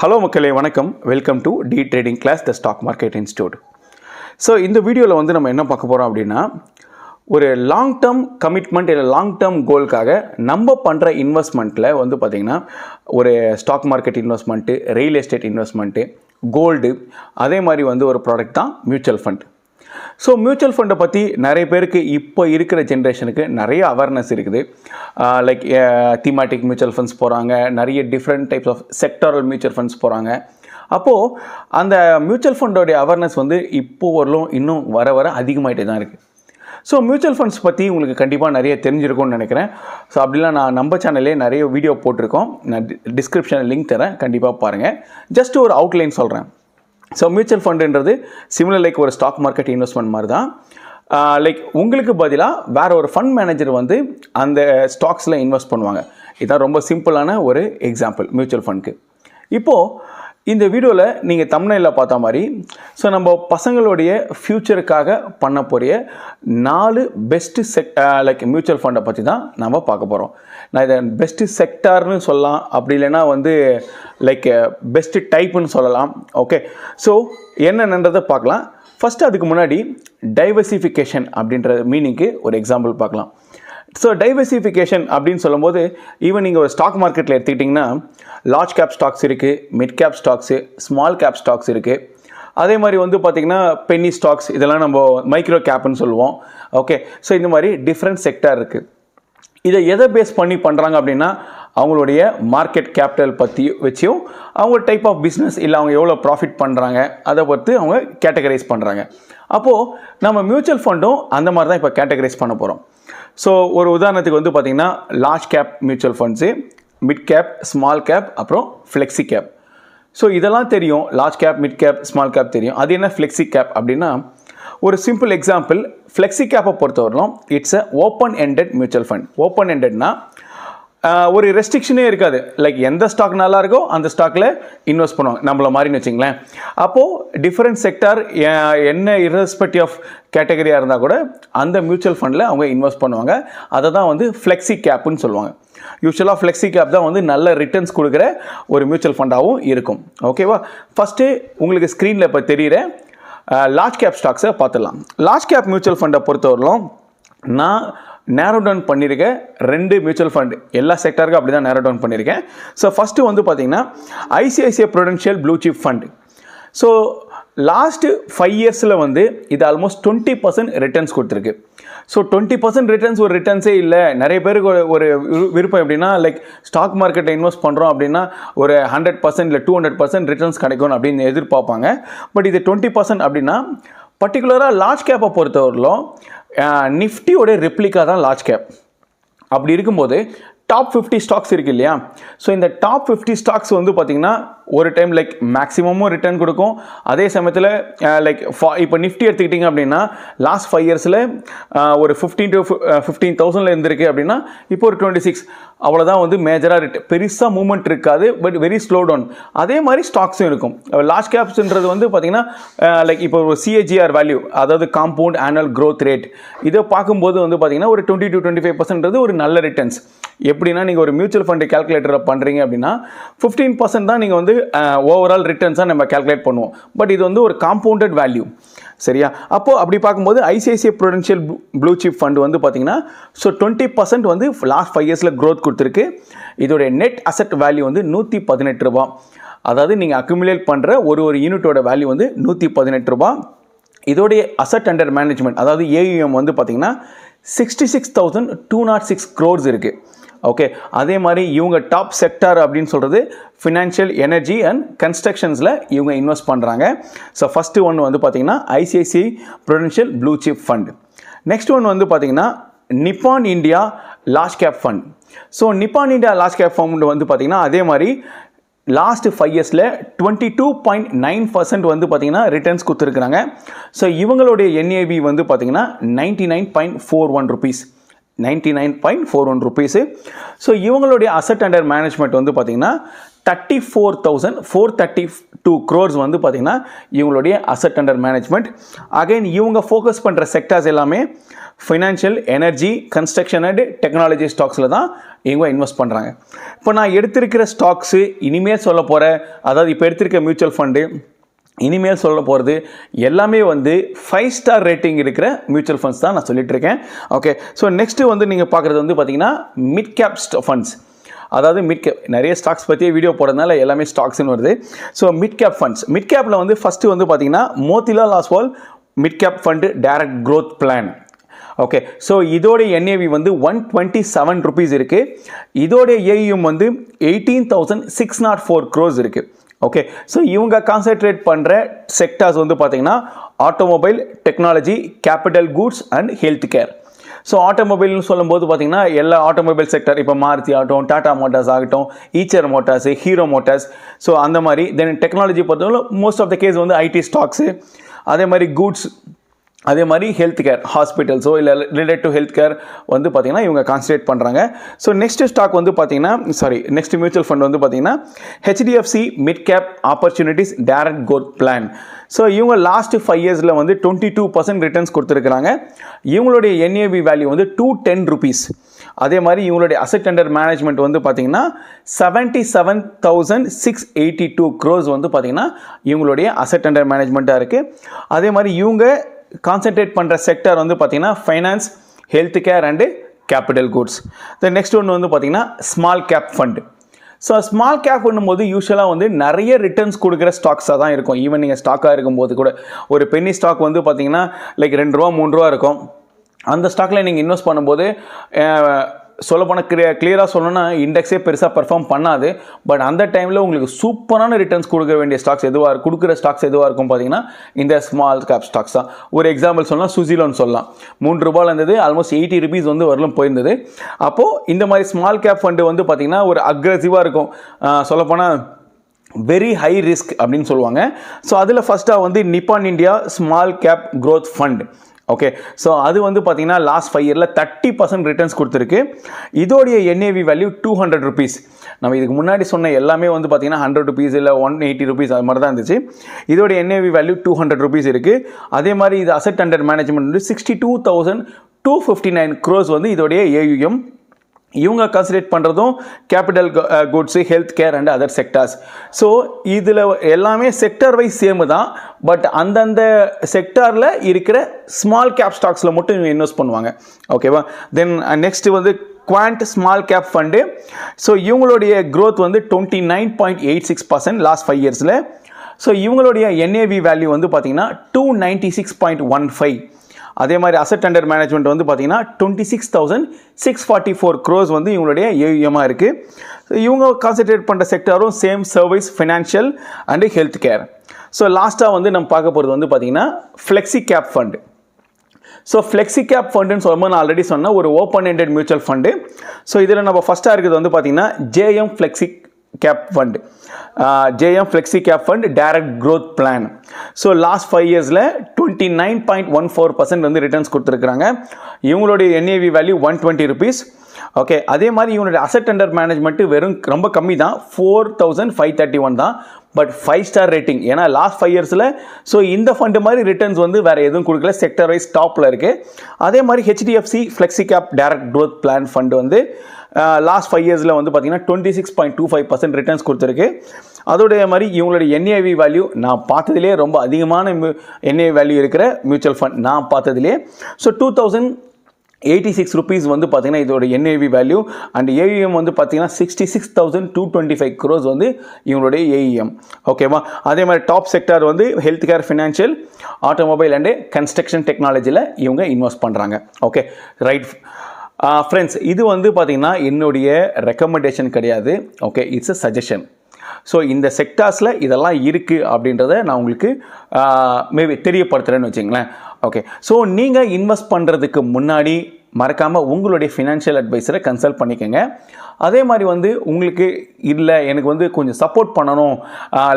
Hello மக்களே வணக்கம். Welcome to the trading class the stock market institute. So இந்த வீடியோவில் வந்து நம்ம என்ன பார்க்க போகிறோம் அப்படின்னா, ஒரு லாங் டேர்ம் கமிட்மெண்ட் இல்லை லாங் டேர்ம் கோலுக்காக நம்ம பண்ணுற இன்வெஸ்ட்மெண்ட்டில் வந்து பார்த்திங்கன்னா ஒரு stock market investment, real estate investment, gold, அதே மாதிரி வந்து ஒரு ப்ராடக்ட் தான் மியூச்சுவல் ஃபண்ட். ஸோ மியூச்சுவல் ஃபண்டை பற்றி நிறைய பேருக்கு இப்போ இருக்கிற ஜென்ரேஷனுக்கு நிறைய அவேர்னஸ் இருக்குது. லைக் தீமேட்டிக் மியூச்சுவல் ஃபண்ட்ஸ் போகிறாங்க, நிறைய different types of sectoral mutual funds போகிறாங்க. அப்போது அந்த மியூச்சுவல் ஃபண்டோடைய அவேர்னஸ் வந்து இப்போ வரலும் இன்னும் வர வர அதிகமாகிட்டே தான் இருக்குது. ஸோ மியூச்சுவல் ஃபண்ட்ஸ் பற்றி உங்களுக்கு கண்டிப்பாக நிறைய தெரிஞ்சிருக்கும்னு நினைக்கிறேன். ஸோ அப்படிலாம் நான் நம்ம சேனல்லே நிறைய வீடியோ போட்டிருக்கோம். நான் டிஸ்கிரிப்ஷனில் லிங்க் தரேன், கண்டிப்பாக பாருங்கள். ஜஸ்ட் ஒரு அவுட்லைன் சொல்கிறேன். ஸோ மியூச்சுவல் ஃபண்டுன்றது சிமிலர் லைக் ஒரு ஸ்டாக் மார்க்கெட் இன்வெஸ்ட்மெண்ட் மாதிரி தான். லைக் உங்களுக்கு பதிலாக வேறு ஒரு ஃபண்ட் மேனேஜர் வந்து அந்த ஸ்டாக்ஸில் இன்வெஸ்ட் பண்ணுவாங்க. இதுதான் ரொம்ப சிம்பிளான ஒரு எக்ஸாம்பிள் மியூச்சுவல் ஃபண்டுக்கு. இப்போது இந்த வீடியோவில் நீங்கள் தம்ப்நெயிலில் பார்த்த மாதிரி, ஸோ நம்ம பசங்களுடைய ஃப்யூச்சருக்காக பண்ண போகிற 4 பெஸ்ட்டு லைக் மியூச்சுவல் ஃபண்டை பற்றி தான் நம்ம பார்க்க போகிறோம். நான் இதை பெஸ்ட்டு செக்டார்னு சொல்லலாம், அப்படி இல்லைன்னா வந்து லைக் பெஸ்ட்டு டைப்புன்னு சொல்லலாம். ஓகே, ஸோ என்னன்றதை பார்க்கலாம். ஃபஸ்ட்டு அதுக்கு முன்னாடி டைவர்சிஃபிகேஷன் அப்படின்ற மீனிங்க்கு ஒரு எக்ஸாம்பிள் பார்க்கலாம். ஸோ டைவர்சிஃபிகேஷன் அப்படின்னு சொல்லும்போது, ஈவன் நீங்கள் ஒரு ஸ்டாக் மார்க்கெட்டில் எடுத்துக்கிட்டிங்கன்னா லார்ஜ் கேப் ஸ்டாக்ஸ் இருக்குது, mid cap stocks, small cap stocks இருக்குது. அதே மாதிரி வந்து பார்த்திங்கன்னா பென்னி ஸ்டாக்ஸ், இதெல்லாம் நம்ம மைக்ரோ கேப்னு சொல்லுவோம். ஓகே, ஸோ இந்த மாதிரி டிஃப்ரெண்ட் செக்டார் இருக்குது. இதை எதை பேஸ் பண்ணி பண்ணுறாங்க அப்படின்னா, அவங்களுடைய மார்க்கெட் கேபிட்டல் பற்றி வச்சும் அவங்க டைப் ஆஃப் பிஸ்னஸ் இல்லை அவங்க எவ்வளோ ப்ராஃபிட் பண்ணுறாங்க அதை பொறுத்து அவங்க கேட்டகரைஸ் பண்ணுறாங்க. அப்போது நம்ம மியூச்சுவல் ஃபண்டும் அந்த மாதிரி தான் இப்போ கேட்டகரைஸ் பண்ண போகிறோம். ஸோ ஒரு உதாரணத்துக்கு வந்து பார்த்திங்கன்னா large cap mutual funds, mid cap, small cap, அப்புறம் ஃப்ளெக்ஸி கேப். ஸோ இதெல்லாம் தெரியும். Large cap, mid cap, small cap தெரியும். அது என்ன ஃப்ளெக்ஸி கேப் அப்படின்னா, ஒரு சிம்பிள் எக்ஸாம்பிள், ஃப்ளெக்ஸி கேப்பை பொறுத்தவரைக்கும் it's a open ended mutual fund. Open எண்டட்னா ஒரு ரெஸ்ட்ரிக்ஷனே இருக்காது. லைக் எந்த ஸ்டாக் நல்லா இருக்கோ அந்த ஸ்டாக்கில் இன்வெஸ்ட் பண்ணுவாங்க, நம்மள மாதிரின்னு வச்சிங்களேன். அப்போது டிஃப்ரெண்ட் செக்டார் என்ன இரஸ்பெக்டிவ் ஆஃப் கேட்டகரியாக இருந்தால் கூட அந்த மியூச்சுவல் ஃபண்டில் அவங்க இன்வெஸ்ட் பண்ணுவாங்க. அதை தான் வந்து ஃப்ளெக்ஸி கேப்புன்னு சொல்லுவாங்க. யூஸ்வலாக ஃப்ளெக்ஸி கேப் தான் வந்து நல்ல ரிட்டர்ன்ஸ் கொடுக்குற ஒரு மியூச்சுவல் ஃபண்டாகவும் இருக்கும். ஓகேவா? ஃபஸ்ட்டு உங்களுக்கு ஸ்க்ரீனில் இப்போ தெரிகிற லார்ஜ் கேப் ஸ்டாக்ஸை பார்த்துடலாம். லார்ஜ் கேப் மியூச்சுவல் ஃபண்டை பொறுத்தவரையிலும் நான் நேரோ டவுன் பண்ணியிருக்கேன் 2 மியூச்சுவல் ஃபண்ட். எல்லா செக்டருக்கும் அப்படி தான் நேரோ டவுன் பண்ணியிருக்கேன். ஸோ ஃபஸ்ட்டு வந்து பார்த்திங்கன்னா ICICI Prudential blue chip fund. So last 5 இயர்ஸில் வந்து இது ஆல்மோஸ்ட் 20% ரிட்டர்ன்ஸ் கொடுத்துருக்கு. ஸோ 20% ரிட்டர்ன்ஸ் ஒரு ரிட்டர்ன்ஸே இல்லை. நிறைய பேருக்கு ஒரு விருப்பம் எப்படின்னா, லைக் ஸ்டாக் மார்க்கெட்டை இன்வெஸ்ட் பண்ணுறோம் அப்படின்னா ஒரு 100% இல்லை 200% ரிட்டர்ன்ஸ் கிடைக்கும் அப்படின்னு எதிர்பார்ப்பாங்க. பட் இது 20% அப்படின்னா, பர்டிகுலராக லார்ஜ் கேப்பை பொறுத்தவரையிலும் நிஃப்டியோட ரெப்ளிகா தான் லார்ஜ் கேப். அப்படி இருக்கும்போது டாப் 50 ஸ்டாக்ஸ் இருக்குது இல்லையா? ஸோ இந்த டாப் 50 ஸ்டாக்ஸ் வந்து பார்த்திங்கன்னா ஒரு டைம் லைக் மேக்ஸிமமும் ரிட்டர்ன் கொடுக்கும். அதே சமயத்தில் லைக் இப்போ நிஃப்டி எடுத்துக்கிட்டிங்க அப்படின்னா லாஸ்ட் 5 இயர்ஸில் ஒரு 15 to 15,000 இருந்திருக்கு அப்படின்னா இப்போ ஒரு 26, அவ்வளோதான் வந்து மேஜராக பெருசாக மூவ்மெண்ட் இருக்காது. But very slow down. அதே மாதிரி ஸ்டாக்ஸும் இருக்கும். லார்ஜ் கேப்ஸ்ன்றது வந்து பார்த்திங்கன்னா லைக் இப்போ ஒரு CAGR வேல்யூ, அதாவது காம்பவுண்ட் ஆனுவல் க்ரோத் ரேட், இதை பார்க்கும்போது வந்து பார்த்திங்கன்னா ஒரு 20 to 25% ஒரு நல்ல ரிட்டர்ன்ஸ். எப்படின்னா நீங்கள் ஒரு மியூச்சுவல் ஃபண்டு கேல்குலேட்டரை பண்ணுறீங்க அப்படின்னா 15% தான் நீங்கள் வந்து ஓவரால் ரிட்டர்ன்ஸாக நம்ம கேல்குலேட் பண்ணுவோம். பட் இது வந்து ஒரு காம்பவுண்டட் வேல்யூ, சரியா? அப்போது அப்படி பார்க்கும்போது ICICI Prudential blue chip fund வந்து பார்த்திங்கன்னா ஸோ 20% வந்து லாஸ்ட் 5 இயர்ஸில் க்ரோத் கொடுத்துருக்கு. இதோடைய நெட் அசெட் வேல்யூ வந்து 118 ரூபா. அதாவது நீங்கள் அக்யூமுலேட் பண்ணுற ஒரு யூனிட்டோட வேல்யூ வந்து 118 ரூபா. இதோடைய அசெட் அண்டர் மேனேஜ்மெண்ட், அதாவது AUM வந்து பார்த்திங்கன்னா 66,206 crores இருக்குது. ஓகே, அதே மாதிரி இவங்க டாப் செக்டார் அப்படின்னு சொல்கிறது ஃபினான்ஷியல், எனர்ஜி அண்ட் கன்ஸ்ட்ரக்ஷன்ஸில் இவங்க இன்வெஸ்ட் பண்ணுறாங்க. ஸோ ஃபஸ்ட்டு ஒன்று வந்து பார்த்திங்கன்னா ICICI Prudential blue chip fund. Next ஒன்று வந்து பார்த்திங்கன்னா நிப்பான் India large cap fund. So நிப்பான் இந்தியா லார்ஜ் கேப் ஃபண்ட் வந்து பார்த்திங்கன்னா அதே மாதிரி லாஸ்ட் 5 இயர்ஸில் 22.9% வந்து பார்த்திங்கன்னா ரிட்டர்ன்ஸ் கொடுத்துருக்குறாங்க. ஸோ இவங்களுடைய NAV வந்து பார்த்திங்கன்னா 99.41 rupees. 99.41 rupees. ஸோ இவங்களுடைய அசெட் அண்டர் மேனேஜ்மெண்ட் வந்து பார்த்திங்கன்னா 34,432 2 crores வந்து பார்த்தீங்கன்னா இவங்களுடைய அசெட் அண்டர் மேனேஜ்மெண்ட். அகைன் இவங்க ஃபோக்கஸ் பண்ணுற செக்டார்ஸ் எல்லாமே financial, energy, construction and technology ஸ்டாக்ஸில் தான் இவங்க இன்வெஸ்ட் பண்ணுறாங்க. இப்போ நான் எடுத்திருக்கிற ஸ்டாக்ஸு இனிமேல் சொல்ல போகிற, அதாவது இப்போ எடுத்திருக்க மியூச்சுவல் ஃபண்டு இனிமேல் சொல்ல போகிறது எல்லாமே வந்து 5 ஸ்டார் ரேட்டிங் இருக்கிற மியூச்சுவல் ஃபண்ட்ஸ் தான் நான் சொல்லிட்டு இருக்கேன். ஓகே, ஸோ நெக்ஸ்ட்டு வந்து நீங்கள் பார்க்குறது வந்து பார்த்தீங்கன்னா மிட் கேப் ஃபண்ட்ஸ். அதாவது மிட் கேப், நிறைய ஸ்டாக்ஸ் பற்றியே வீடியோ போடுறதுனால எல்லாமே ஸ்டாக்ஸ்னு வருது. So mid cap funds, mid கேப்பில் வந்து ஃபஸ்ட்டு வந்து பார்த்தீங்கன்னா Motilal Oswal mid cap fund direct growth plan. Okay, so இதோட NAV வந்து 127 rupees இருக்குது. இதோட AUM வந்து 18,604 crores இருக்குது. ஓகே, ஸோ இவங்க கான்சென்ட்ரேட் பண்ணுற செக்டார்ஸ் வந்து பார்த்தீங்கன்னா automobile, technology, capital goods and health care. So ஆட்டோமொபைல்னு சொல்லும்போது பார்த்தீங்கன்னா எல்லா ஆட்டோமொபைல் செக்டர், இப்போ மாருதி ஆகட்டும், டாடா மோட்டார்ஸ் ஆகட்டும், Eicher Motors, hero Motors, so அந்த மாதிரி. தென் டெக்னாலஜி பொறுத்தவரை மோஸ்ட் ஆஃப் த கேஸ் வந்து IT ஸ்டாக்ஸு, அதே மாதிரி கூட்ஸ், அதே மாதிரி ஹெல்த் கேர், ஹாஸ்பிட்டல்ஸோ இல்லை ரிலேட் டு ஹெல்த் கேர் வந்து பார்த்தீங்கன்னா இவங்க கான்சன்ட்ரேட் பண்ணுறாங்க. ஸோ நெக்ஸ்ட் ஸ்டாக் வந்து பார்த்தீங்கன்னா நெக்ஸ்ட் மியூச்சுவல் ஃபண்ட் வந்து பார்த்தீங்கன்னா HDFC mid cap opportunities direct growth plan. So இவங்க லாஸ்ட் 5 yearsல வந்து 22% ரிட்டர்ன்ஸ் கொடுத்துருக்குறாங்க. இவங்களுடைய NAV வேல்யூ வந்து 210 rupees. அதே மாதிரி இவங்களுடைய அசெட் அண்டர் மேனேஜ்மெண்ட் வந்து பார்த்தீங்கன்னா 77,682 crores வந்து பார்த்தீங்கன்னா இவங்களுடைய அசெட் அண்டர் மேனேஜ்மெண்ட்டாக இருக்குது. அதே மாதிரி இவங்க கான்சென்ட்ரேட் பண்ணுற செக்டர் வந்து பார்த்தீங்கன்னா finance, health care and capital goods. Then next ஒன்று வந்து பார்த்தீங்கன்னா small cap fund. So small cap பண்ணும்போது யூஸ்வலாக வந்து நிறைய ரிட்டர்ன்ஸ் கொடுக்குற ஸ்டாக்ஸாக தான் இருக்கும். ஈவன் நீங்கள் ஸ்டாக்காக இருக்கும்போது கூட ஒரு பென்னி ஸ்டாக் வந்து பார்த்தீங்கன்னா லைக் 2 ரூபா 3 ரூபா இருக்கும். அந்த ஸ்டாக்கில் நீங்கள் இன்வெஸ்ட் பண்ணும்போது சொல்லப்போனால் கிளியராக சொல்லணும்னா இண்டெக்ஸே பெருசாக பெர்ஃபார்ம் பண்ணாது. பட் அந்த டைமில் உங்களுக்கு சூப்பரான ரிட்டர்ன்ஸ் கொடுக்க வேண்டிய ஸ்டாக்ஸ் கொடுக்குற ஸ்டாக்ஸ் எதுவாக இருக்கும் பார்த்தீங்கன்னா இந்த ஸ்மால் கேப் ஸ்டாக்ஸ் தான். ஒரு எக்ஸாம்பிள் சொல்லலாம், சுசிலோன்னு சொல்லலாம். 3 ரூபாயில் இருந்தது, ஆல்மோஸ்ட் 80 rupees வந்து வரலும் போயிருந்தது. அப்போது இந்த மாதிரி ஸ்மால் கேப் ஃபண்டு வந்து பார்த்தீங்கன்னா ஒரு அக்ரெசிவாக இருக்கும். சொல்லப்போனால் வெரி ஹை ரிஸ்க் அப்படின்னு சொல்லுவாங்க. ஸோ அதில் ஃபஸ்ட்டாக வந்து நிப்பான் India small cap growth fund. Okay, so அது வந்து பார்த்தீங்கன்னா லாஸ்ட் 5 yearsல 30% ரிட்டர்ன்ஸ் கொடுத்துருக்கு. இதோடைய NAV வேல்யூ 200 rupees. நம்ம இதுக்கு முன்னாடி சொன்ன எல்லாமே வந்து பார்த்தீங்கன்னா 100 rupees இல்லை 180 rupees அது மாதிரி தான் இருந்துச்சு. இதோடைய NAV வேல்யூ 200 rupees இருக்குது. அதே மாதிரி இது அசெட் அண்டர் மேனேஜ்மெண்ட் வந்து 62,259 crores வந்து இதோடைய AUM. இவங்க கான்சன்ட்ரேட் பண்ணுறதும் capital goods, health care and other sectors. So இதில் எல்லாமே செக்டார் வைஸ் சேமு தான். பட் அந்தந்த செக்டாரில் இருக்கிற ஸ்மால் கேப் ஸ்டாக்ஸில் மட்டும் இவங்க இன்வெஸ்ட் பண்ணுவாங்க. ஓகேவா? தென் நெக்ஸ்ட் வந்து quant small cap fund. So இவங்களுடைய க்ரோத் வந்து 29.86% லாஸ்ட் 5 yearsல. ஸோ இவங்களுடைய NAV வேல்யூ வந்து பார்த்தீங்கன்னா 296.15. அதே மாதிரி அசெட் அண்டர் மேனேஜ்மெண்ட் வந்து பார்த்தீங்கன்னா 26,644 crores வந்து இவங்களுடைய AUM-ஆக இருக்குது. இவங்க கான்சன்ட்ரேட் பண்ணுற செக்டரும் same, service, financial and health care. So லாஸ்ட்டாக வந்து நம்ம பார்க்க போகிறது வந்து பார்த்தீங்கன்னா flexi cap fund. So flexi cap ஃபண்டுன்னு சொல்லும்போது நான் ஆல்ரெடி சொன்ன ஒரு open ended mutual fund. So இதில் நம்ம ஃபஸ்ட்டாக இருக்கிறது வந்து பார்த்தீங்கன்னா JM flexi cap fund. JM flexi cap fund direct growth plan. So last 5 yearsல 29.14% வந்து ரிட்டர்ன்ஸ் கொடுத்துருக்குறாங்க. இவங்களுடைய NAV வேல்யூ 120 rupees. ஓகே, அதே மாதிரி இவங்களுடைய அசெட் அண்டர் மேனேஜ்மெண்ட்டு வெறும் ரொம்ப கம்மி தான், 4,531 தான். But 5 star rating. ஏன்னா லாஸ்ட் 5 yearsல ஸோ இந்த ஃபண்டு மாதிரி ரிட்டர்ன்ஸ் வந்து வேறு எதுவும் கொடுக்கல, செக்டர் வைஸ் டாப்பில் இருக்குது. அதே மாதிரி HDFC flexi gap direct growth plan fund வந்து லாஸ்ட் 5 yearsல வந்து பார்த்தீங்கன்னா 26.25% ரிட்டர்ன்ஸ் கொடுத்துருக்கு. அதோடைய மாதிரி இவங்களுடைய NAV வேல்யூ நான் பார்த்ததுலேயே ரொம்ப அதிகமான NAV வேல்யூ இருக்கிற மியூச்சுவல் ஃபண்ட் நான் பார்த்ததுலேயே. ஸோ 2,086 rupees வந்து பார்த்தீங்கன்னா இதோட NAV வேல்யூ. அண்ட் AUM வந்து பார்த்தீங்கன்னா 66,225 crores வந்து இவங்களுடைய AUM. ஓகேவா? அதே மாதிரி டாப் செக்டார் வந்து health care, financial, automobile and construction டெக்னாலஜியில் இவங்க இன்வெஸ்ட் பண்ணுறாங்க. ஓகே, ரைட் ஃப்ரெண்ட்ஸ், இது வந்து பார்த்தீங்கன்னா என்னுடைய ரெக்கமெண்டேஷன் கிடையாது. Okay, it's a suggestion. So இந்த செக்டார்ஸில் இதெல்லாம் இருக்குது அப்படின்றத நான் உங்களுக்கு மேபி தெரியப்படுத்துகிறேன்னு வச்சுங்களேன். ஓகே, ஸோ நீங்கள் இன்வெஸ்ட் பண்ணுறதுக்கு முன்னாடி மறக்காமல் உங்களுடைய ஃபினான்ஷியல் அட்வைஸரை கன்சல்ட் பண்ணிக்கோங்க. அதே மாதிரி வந்து உங்களுக்கு இல்லை எனக்கு வந்து கொஞ்சம் சப்போர்ட் பண்ணணும்,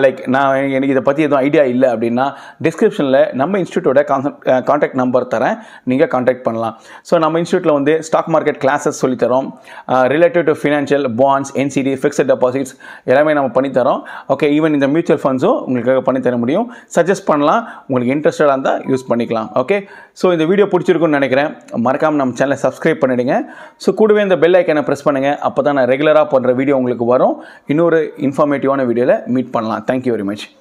லைக் எனக்கு இதை பற்றி எதுவும் ஐடியா இல்லை அப்படின்னா டிஸ்கிரிப்ஷனில் நம்ம இன்ஸ்டியூட்டோட கான்டாக்ட் நம்பர் தரேன், நீங்கள் கான்டாக்ட் பண்ணலாம். ஸோ நம்ம இன்ஸ்டியூட்டில் வந்து ஸ்டாக் மார்க்கெட் கிளாஸஸ் சொல்லித்தரோம், related to financial, bonds, NCD, fixed deposits எல்லாமே நம்ம பண்ணித்தரோம். ஓகே, ஈவன் இந்த மியூச்சுவல் ஃபண்ட்ஸும் உங்களுக்காக பண்ணித்தர முடியும். சஜஸ்ட் பண்ணலாம், உங்களுக்கு இன்ட்ரெஸ்டடாக இருந்தால் யூஸ் பண்ணிக்கலாம். ஓகே, ஸோ இந்த வீடியோ பிடிச்சிருக்குன்னு நினைக்கிறேன். மறக்காமல் நம்ம சேனலை சப்ஸ்கிரைப் பண்ணிவிடுங்க. ஸோ கூடவே இந்த பெல் ஐக்கனை ப்ரெஸ் பண்ணுங்கள், அப்போ தான் நான் ரெகுலராக பண்ணுற வீடியோ உங்களுக்கு வரும். இன்னொரு இன்ஃபர்மேட்டிவான வீடியோவில் மீட் பண்ணலாம். Thank you very much.